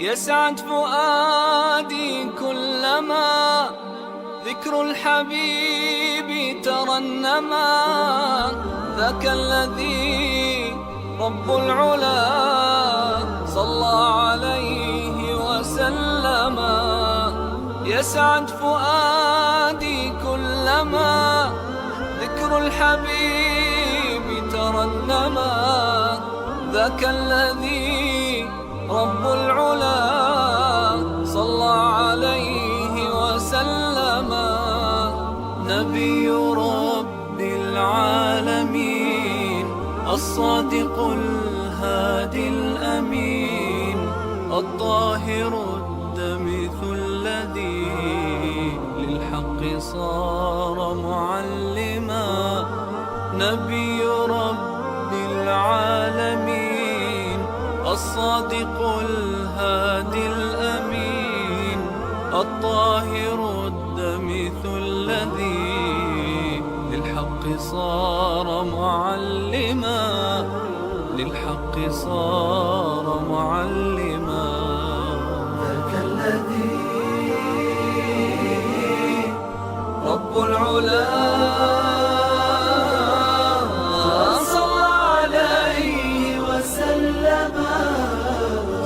يسعد فؤادي كلما ذكر الحبيب ترنما. ذاك الذي رب العلا صلى عليه وسلم. يسعد فؤادي كلما ذكر الحبيب ترنما. ذاك الذي رب العلا صلى عليه وسلم. نبي رب العالمين الصادق الهادي الأمين الطاهر الدمث الذي للحق صار معلما. نبي رب العالمين الصادق الهادي الأمين الطاهر الدمث الذي للحق صار معلما. للحق صار معلما. ذاك الذي رب العلا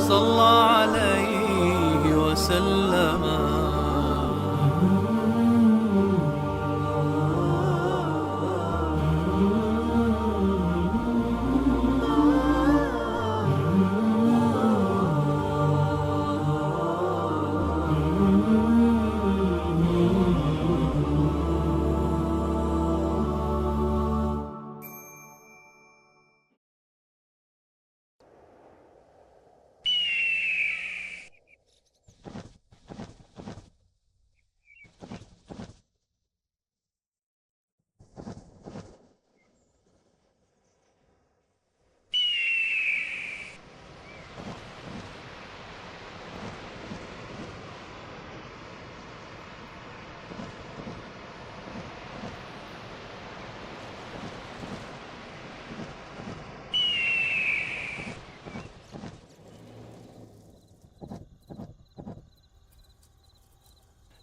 صلى عليه وسلم.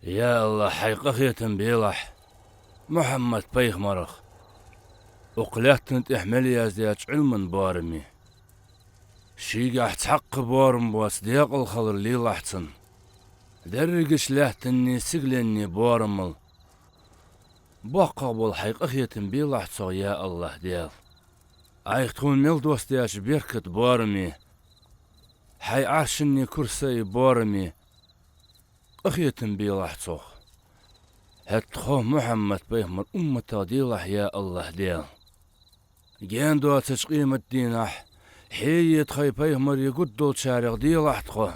يا الله حقيقة بيلح محمد بيغمرخ وقلت احمل يا زياج علما بارمي شيقا تحق بارم باس ديق الخضر لي لحتن درقش لحتني سقلني بارمل بقى بالحقيقة بيلحتو يا الله ديال عايقتون ميل دوست ياش بيركت بارمي حي عاشني كرسي بارمي أخية بيلحتو هتخو محمد بيهمر أمتا ديلح يا الله ديال جين دو تشقيم الدينح حي تخي بيهمر يقدو تشارق ديلح تخو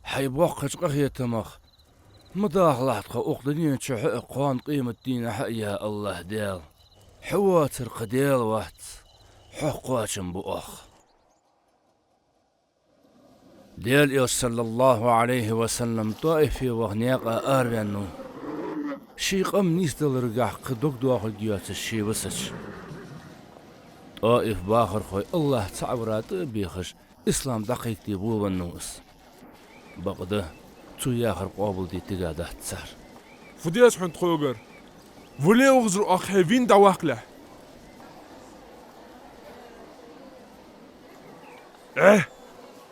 حي بوقش أخية مخ مداخلة تخو أقدنين تشحق قوان قيمة دينح يا الله ديال حواتر قديل وقت حقواتن بؤخ ديال إيش صلى الله عليه وسلم طائفي وغنياق آريانو شيق أم نيستل رقاح قدوك دواخل جيات الشي وسج طائف باخر خوي الله تعبرات بيخش إسلام دقيق دي بول والنوس بقده تو ياخر قابل دي تقاده تسار فدياش حنت خوغر ولي أغزر أخيفين دواقله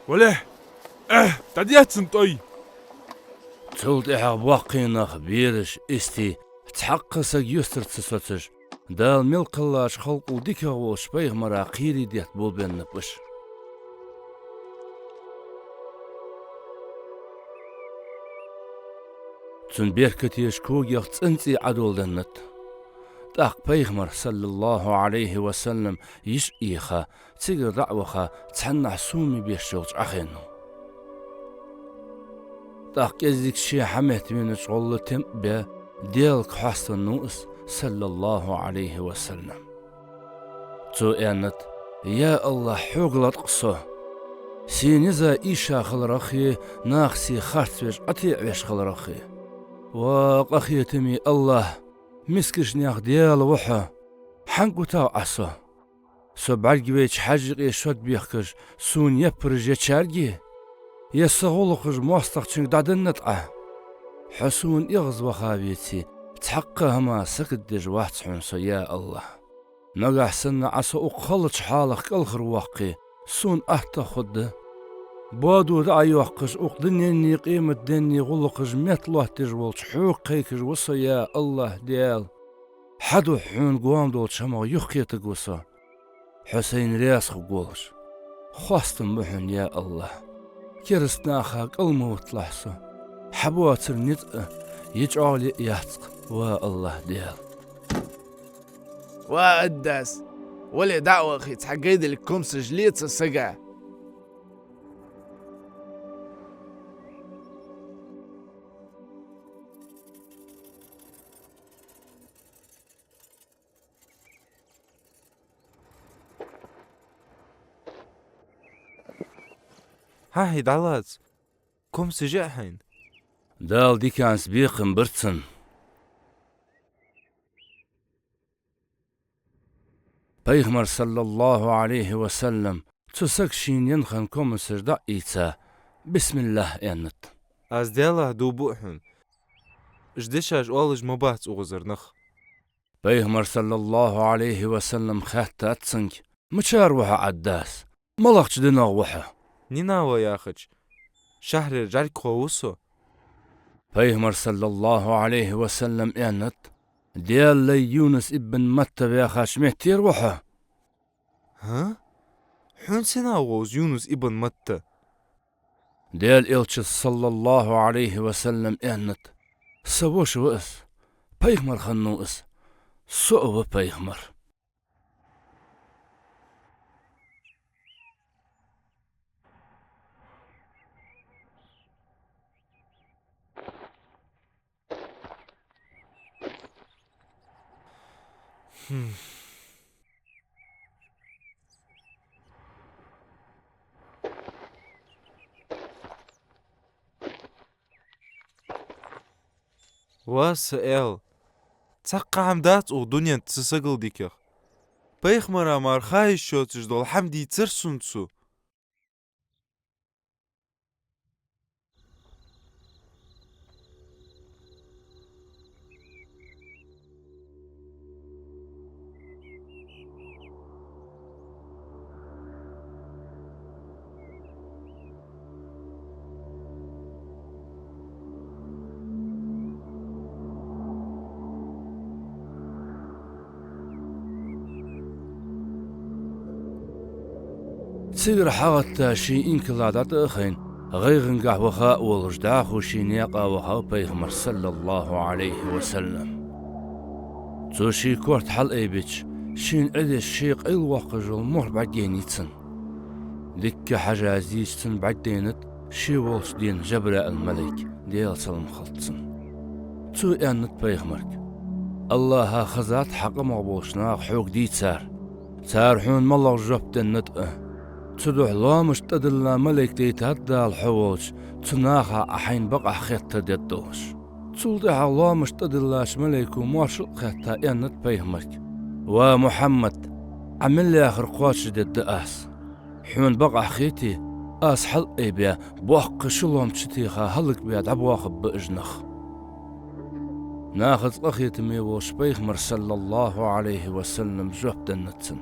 وله تديات سنطي تولد إحق بواقيناخ بيرش استي تحقسك يستر تسوتش دال ملك الله خلق وديكا وش بيغ مرا قيري ديت بول بين نبش تن بيركت يشكوك يخت انتي عدول دنت تاق بيغمر صلى الله عليه وسلم يش إيخا تيغر دعوخا تحنح سومي بيشوش أخينو تاق يزيك شي حميت من شغل تم بي ديالك حاست النوس صلى الله عليه وسلم تو انت يا الله حوغلت قصو سينيزا إيشا خلرخي ناخسي خارتوش أتيعوش خلرخي وقخي تمي الله مسكش ناخ ديال وحا حنقو تاو عصو سو بعرقي بيش حاجقي شود بيخكش سون يبرج يتشارقي يسغلقج موستقشن دادن نطعه حسون إغز وخابيتي تحقها ما سكدج واحد يا الله نقع سنة عسى أقخلج حالك الخر واقي سون أهتخد بادو رأي وقش أقدني قيمة دني غلقج مثله تجول حقيقج وصا يا الله ديال حدو حون قوام دول شما يخي تقوصا حسين رياس قولش خواستم بحن يا الله كرسنا خاك الموت لحظة حبوات النطق يجعل يحتق والله ديال وقداس ولي دعوة أخي تحقيد لكم سجليت السقع. هاي دعوات كم سجع حين دال دي كان سبيق برتسن بيغمر صلى الله عليه وسلم تسكشين ينخن كم سجداء إيتا بسم الله ينت از دياله دوبو حين جديشاج أولج مبات أغزر نخ بيغمر صلى الله عليه وسلم خاتا تسنك مشار وحا عداس ملقش ديناغ وحا نيناوا يا أخج شهر رجال كووسو بيغمر صلى الله عليه وسلم ينت ديال لي يونس ابن متى بياخاش مهتير وحا ها؟ حون سناووز يونس ابن متى ديال إلتش صلى الله عليه وسلم ينت سووش وإس بيغمر خنو إس سؤو بيغمر واسئل تقع عمدات او دنيا تسسقل ديكيخ بيخ مرا مار خايش شوتش دول حمدي ترسونتسو تسير حغت شي إنك لادات أخين غيغن قهوخاء والجداخ وشي نيقا وخاء بيغمر صلى الله عليه وسلم تو شي كورت حل ايبتش شين ادي الشيق الوقج المر بعدينيتسن دك حاجة عزيزتن بعدينت شي والش دين جبراء الملك ديال سلم خلطسن تو انت بيغمرك الله خزات حق مغبوشناق حوق دي تار حون ملغ جبت النطقه تدوح لامش تدلا ملك ديتهدى الحوش تناخا أحين بقى خيطة ديدوش تلدها لامش تدلاش ملك ومارشل خيطة ينت بيهمك ومحمد عمل لي آخر قواتش ديد أس حون بقى خيتي أس حل إيبيا بوحق شلوم تشتيخا هلك بياد عبواخب بإجنخ ناخذ أخيت ميوش بيغمر صلى الله عليه وسلم جوب النتسن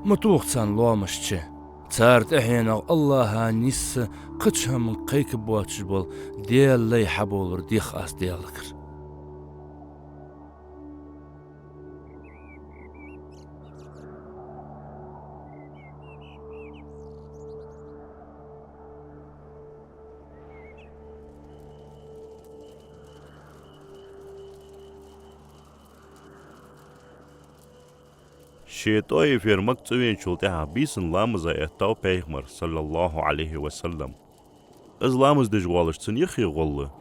متوقتان لامش تشه تارت احيانا الله نيس قدشها من قيك بواتشبول ديال لي حبول رديخ اس ديالكر شيطوي في المكتوين شلتها بيسن لامزا يهتاو بيغمر صلى الله عليه وسلم از لامز دجوالش تنيخي غولة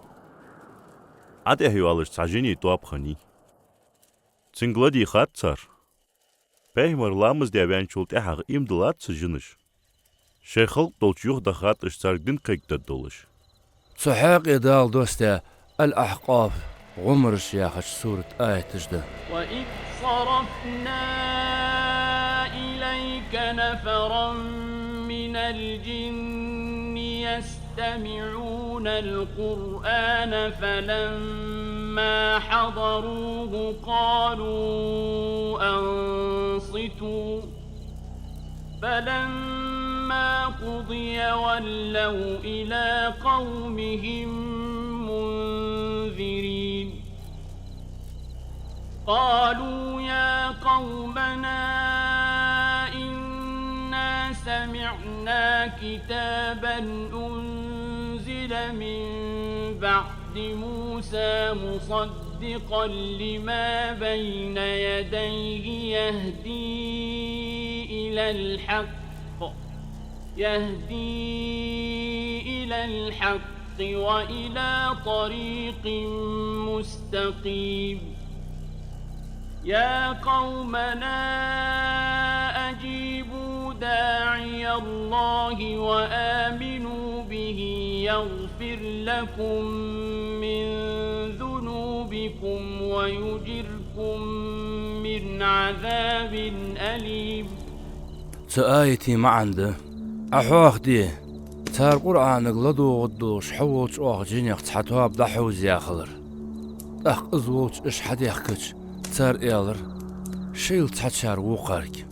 عده هيوالش تعجيني تواب خني تنقلدي خاتسار بيغمر لامز ديابان شلتها غيم دلات سجنش شيخل دولش يوخ دخات اشتار دين قيق ددولش صحاق يدال دوستا الأحقاف غمرش يا خش سورة آية تجده وإذ صرفنا إليك نفرا من الجن يستمعون يستمعون القرآن فلما حضروه قالوا أنصتوا فلما قضي ولوا إلى قومهم منذرين قالوا يا قومنا إنا سمعنا كتابا أنزل من بعد موسى مصدقا لما بين يديه يهدي إلى الحق وإلى طريق مستقيم يا قومنا أجيبوا داعي الله وآمنوا به يغفر لكم من ذنوبكم ويجركم من عذاب أليم. تآيتي ما عنده أحواخ دي تار قرآن غلدو غدوش حووش أوغ جينيق تحتواب دحوز ياخلر أخ أزووش إش حديخكش تار إيالر شيل تحتشار وقارك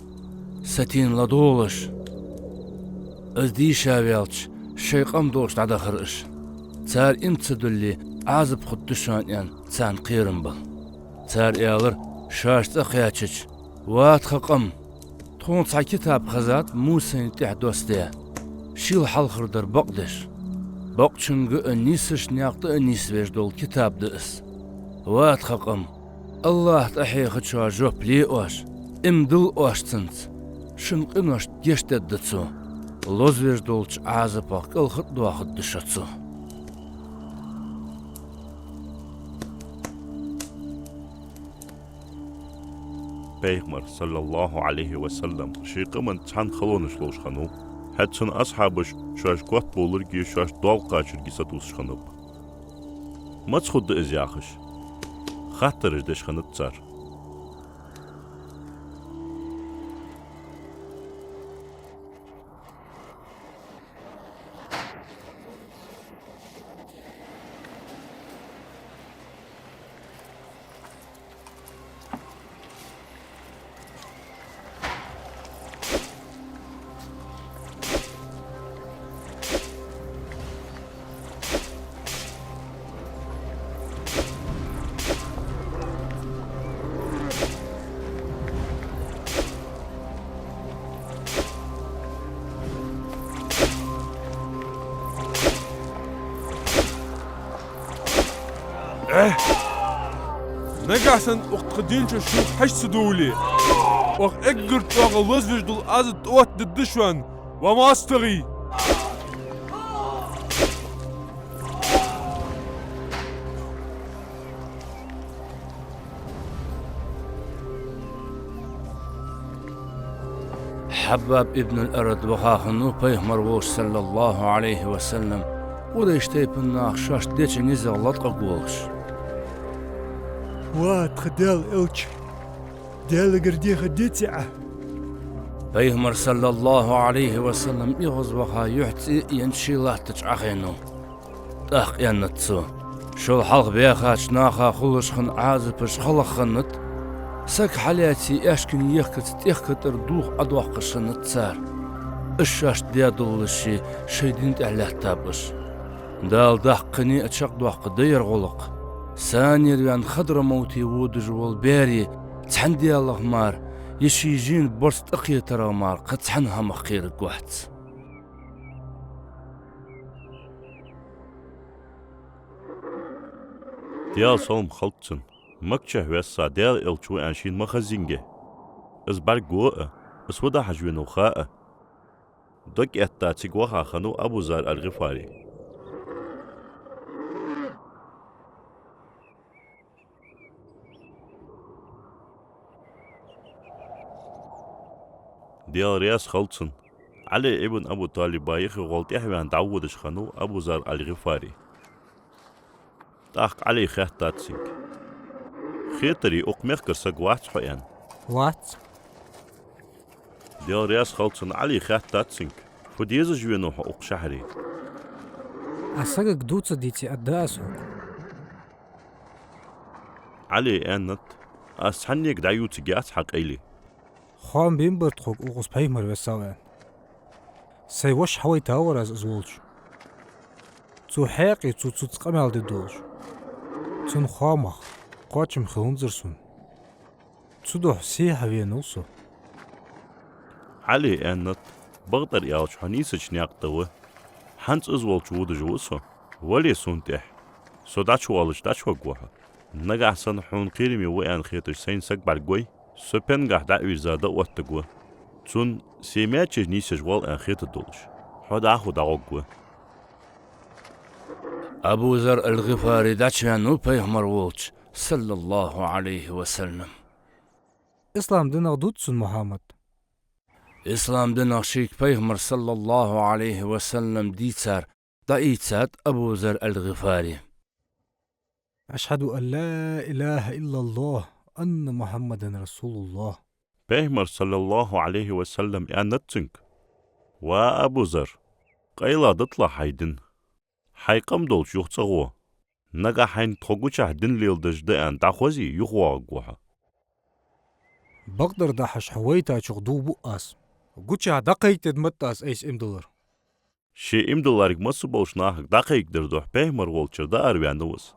ستين لدولش أزدي شاويالش شيقام دوش تعدخر إش تار إمتدولي عازب خدشان يعني تان قيرنبل تار إيالر شاش تخياتش واتخقم تون تاع كتاب خزات موسى تاع دوستيا شيل حلخر در بقدش بقشنغ انيسش نياقت انيس بيش دول كتاب دس واتخقم الله تحي خدشوا جوب لي اوش امدل اوش تنت شنقنوش يشتدتسو لوز بيش دولش عازباق الخط دواخد دشتسو Peygamber sallallahu aleyhi ve sellem şiqımın çan xalonış loşxanu hatçın ashabış şaş qot bolur ki şaş dol qaçır gisat usxanıp maç xuddi iz yaxış xattırış deşxanıt çar نجحسن وقت خدين شوف حش سدولي وقت اقرت وقت الوزوج دول ازد اوت الدشوان وما استغي حباب ابن الأرد وخاخنو بيغمر ووش صلى الله عليه وسلم وديش تيبن شاش ديش نزغلط قولش وات خدال إلش ديال قردي خديتعه بيغمر صلى الله عليه وسلم يغز وخا يحتي ينشي الله تجعخينو أخ ينتسو شو الحلق بيخاش ناخا خلشخن عازبش خلقخنت سك حالاتي اشكن يخكت ردوخ ادوخ قشن تسار الشاش ديادولشي شيدين تعلاه تابش دال دحقني اتشق دوخ قدير غلق سانير يان خضر موتي ودج والباري تحندي الله مار يشيجين برست اقية ترى مار قد تحنها مخير قوحت ديال صوم خلطسن مكشه وسا ديال الچو انشين مخزينجه از برگوه اس ودا حجوين وخاء دك اتاتيق وخا خنو ابو زار الغفاري ديال رياس خلطسن علي ابن ابو طالب بايخ غلط يحوان تعودش خنو ابو زار الغفاري تاق علي خياتاتسينك خيطري أقمخكر سقوات حيان What? ديال رياس خلطسن علي خياتاتسينك فديز جوينو حقوق شهري أساقك دوتsa ديتي أداسوك علي أنت أسحنيك دعيوتي جات حق إلي خام بيمبرتخوك أغس بيمر وساوان سي وش حوي تاور از أزولج تو حاقي تو تقمال دي دولج تون خامخ قاتشم خونزرسون تو دوح سيحة وينوسو علي أنت بغدر يالش حنيسج نياقتوه حنس أزول شود جوسو ولي سونتح سو داتشو والش داتشو قوها نجا حسن حون قيرمي وين خيتش سين سك بالقوي سو بنجح دعوي زادة واتقوه تون سيماتش نيسج وال أن خيت الدولش حدا أخو دعوقوه أبو ذر الغفاري داتشانو بيغمر وولش صلى الله عليه وسلم إسلام دينغ دوتسون محمد إسلام دين شيك بيغمر صلى الله عليه وسلم ديتسار دايتسات أبو ذر الغفاري أشهد أن لا إله إلا الله أن محمد رسول الله بيغمر صلى الله عليه وسلم أنتنك وأبو ذر قيلا دطلع حيدن حيقم دولش يختصغوه نجا حين تخوغوشا دين ليلدش دان تاخوزي يخواغوها بقدر داحش حويتا شغدو بؤاس وقوشا دقيت دمتاس ايس امدولر شي امدولارك مصو بولش ناحك دقيق دردوح بيغمر والشر دا أروان دوس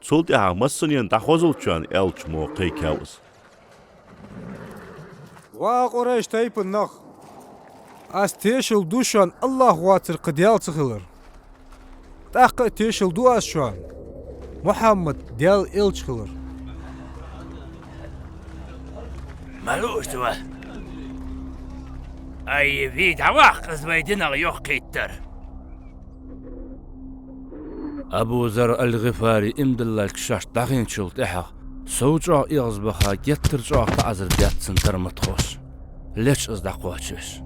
تولتي ها مصنين تاخوزلشان إلش مو قيكاوس وقريش تايب النخ أس تيشل دوشان الله واتر قديال تخلر تاق تيشل دو أس شان محمد ديال إلش خلر مالوش دوا أي فيد عواق أزويدنا يوخيتر أبو ذر الغفاري امدلا الكشاش داغين شلت إحق سوجا إغزبخا جتر جاق تعزر جاتسن ترمتخوش ليش أصدقواتشش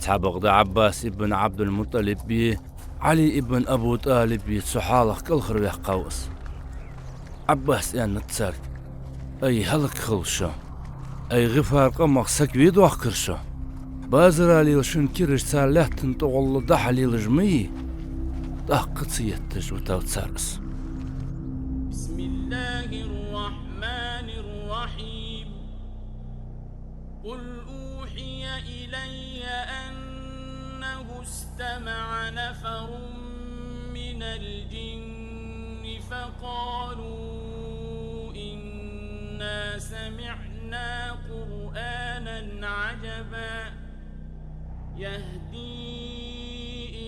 تابق عباس ابن عبد المطلب بي علي ابن أبو طالب بي سحالة كل خرويح قوس عباس نتسارك أي هلك خلشة أي غفار قمق سكويد وخكرشة بازرالي وشن كيرش سالحتن تغل دحلي لجمي دقت سيتج وتوتسارس بسم الله الرحمن الرحيم قل أوحي إلي أنه استمع نفر من الجن فقالوا إنا سمعنا قرآنا عجبا يهدي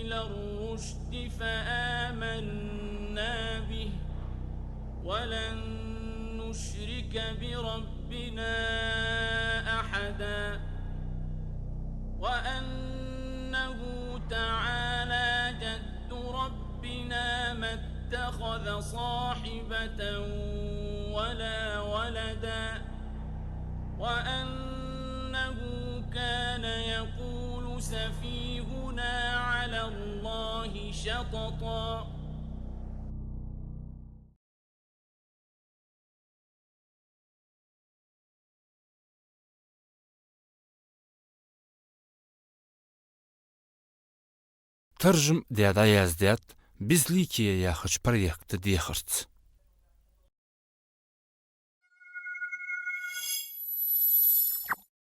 إلى الرشد فآمنا به ولن نشرك بربنا أحدا وأنه تعالى جد ربنا ما اتخذ صاحبة ولا ولدا وأنه كان يقول سفيهنا على الله شططا ترجم ديادا يزداد بزليكي ياخش بريكت ديخرت